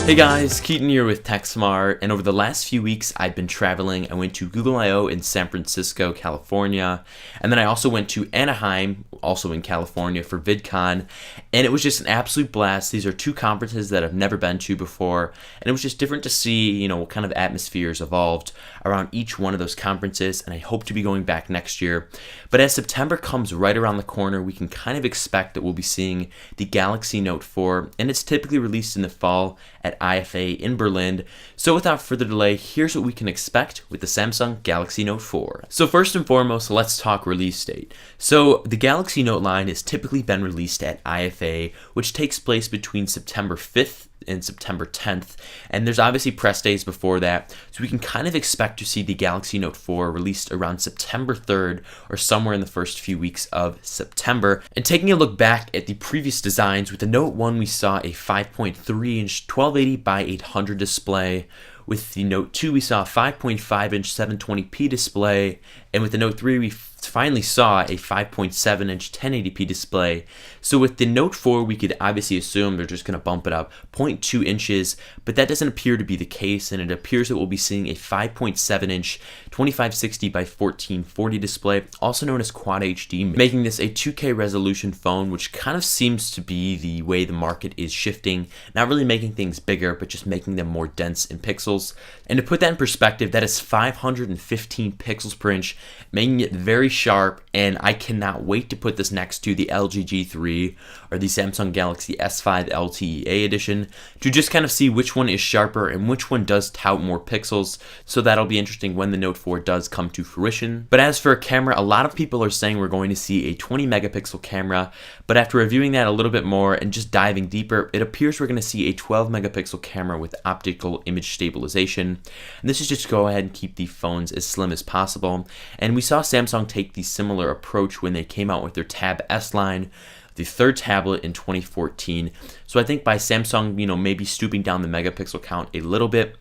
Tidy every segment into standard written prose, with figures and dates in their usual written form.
Hey guys, Keaton here with TechSmart, and over the last few weeks I've been traveling. I went to Google I/O in San Francisco, California, and then I also went to Anaheim, also in California, for VidCon, and it was just an absolute blast. These are two conferences that I've never been to before, and it was just different to see, what kind of atmospheres evolved around each one of those conferences, and I hope to be going back next year. But as September comes right around the corner, we can kind of expect that we'll be seeing the Galaxy Note 4, and it's typically released in the fall at IFA in Berlin. So without further delay, here's what we can expect with the Samsung Galaxy Note 4. So first and foremost, let's talk release date. So the Galaxy Note line has typically been released at IFA, which takes place between September 5th and September 10th, and there's obviously press days before that, so we can kind of expect to see the Galaxy Note 4 released around September 3rd or somewhere in the first few weeks of September. And taking a look back at the previous designs, with the Note 1 we saw a 5.3-inch 1280 by 800 display. With the Note 2 we saw a 5.5-inch 720p display, and with the Note 3 we finally saw a 5.7-inch 1080p display. So with the Note 4 we could obviously assume they're just going to bump it up 0.2 inches, but that doesn't appear to be the case, and it appears that we'll be seeing a 5.7-inch 2560 by 1440 display, also known as Quad HD, making this a 2K resolution phone, which kind of seems to be the way the market is shifting, not really making things bigger, but just making them more dense in pixels. And to put that in perspective, that is 515 pixels per inch, making it very sharp, and I cannot wait to put this next to the LG G3 or the Samsung Galaxy S5 LTE edition to just kind of see which one is sharper and which one does tout more pixels. So that'll be interesting when the Note 4 does come to fruition. But as for a camera, a lot of people are saying we're going to see a 20 megapixel camera, but after reviewing that a little bit more and just diving deeper, it appears we're going to see a 12 megapixel camera with optical image stabilization. And this is just to go ahead and keep the phones as slim as possible. And we saw Samsung take the similar approach when they came out with their Tab S line, the third tablet in 2014. So I think by Samsung, maybe stooping down the megapixel count a little bit,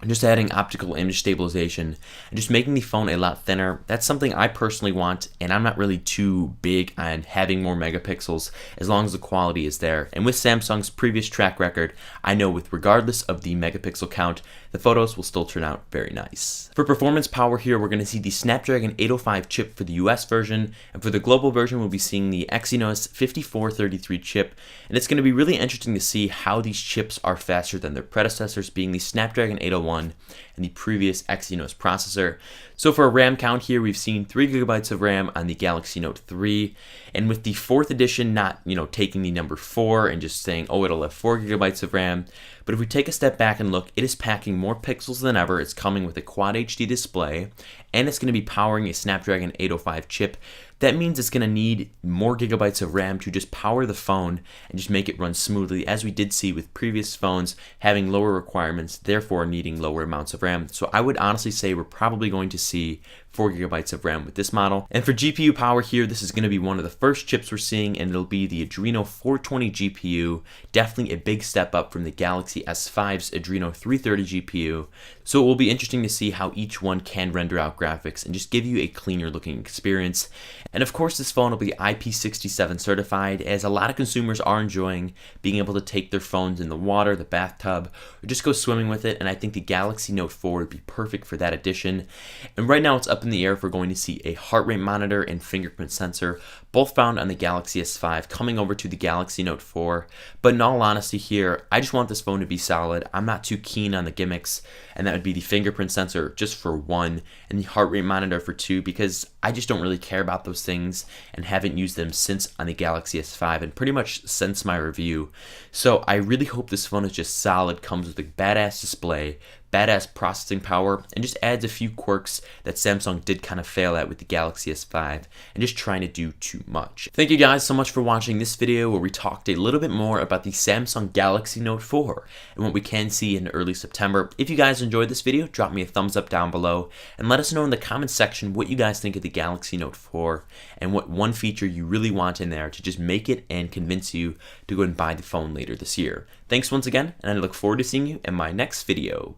just adding optical image stabilization and just making the phone a lot thinner, that's something I personally want, and I'm not really too big on having more megapixels as long as the quality is there. And with Samsung's previous track record, I know with regardless of the megapixel count, the photos will still turn out very nice. For performance power here, we're going to see the Snapdragon 805 chip for the US version, and for the global version, we'll be seeing the Exynos 5433 chip, and it's going to be really interesting to see how these chips are faster than their predecessors, being the Snapdragon 801 and the previous Exynos processor. So for a RAM count here, we've seen 3 gigabytes of RAM on the Galaxy Note 3, and with the 4th edition not, taking the number 4 and just saying, oh, it'll have 4 gigabytes of RAM. But if we take a step back and look, it is packing more pixels than ever. It's coming with a Quad HD display, and it's going to be powering a Snapdragon 805 chip. That means it's going to need more gigabytes of RAM to just power the phone and just make it run smoothly, as we did see with previous phones having lower requirements, therefore needing lower amounts of RAM. So I would honestly say we're probably going to see 4 gigabytes of RAM with this model. And for GPU power here, this is going to be one of the first chips we're seeing, and it'll be the Adreno 420 GPU, definitely a big step up from the Galaxy S5's Adreno 330 GPU. So it will be interesting to see how each one can render out graphics and just give you a cleaner looking experience. And of course, this phone will be IP67 certified, as a lot of consumers are enjoying being able to take their phones in the water, the bathtub, or just go swimming with it, and I think the Galaxy Note 4 would be perfect for that addition. And right now it's up in the air if we're going to see a heart rate monitor and fingerprint sensor, both found on the Galaxy S5, coming over to the Galaxy Note 4. But in all honesty here, I just want this phone to be solid. I'm not too keen on the gimmicks, and that would be the fingerprint sensor just for 1 and the heart rate monitor for 2, because I just don't really care about those things and haven't used them since on the Galaxy S5 and pretty much since my review. So I really hope this phone is just solid, comes with a badass display, badass processing power, and just adds a few quirks that Samsung did kind of fail at with the Galaxy S5 and just trying to do too much. Thank you guys so much for watching this video where we talked a little bit more about the Samsung Galaxy Note 4 and what we can see in early September. If you guys enjoyed this video, drop me a thumbs up down below and let us know in the comment section what you guys think of the Galaxy Note 4 and what one feature you really want in there to just make it and convince you to go and buy the phone later this year. Thanks once again, and I look forward to seeing you in my next video.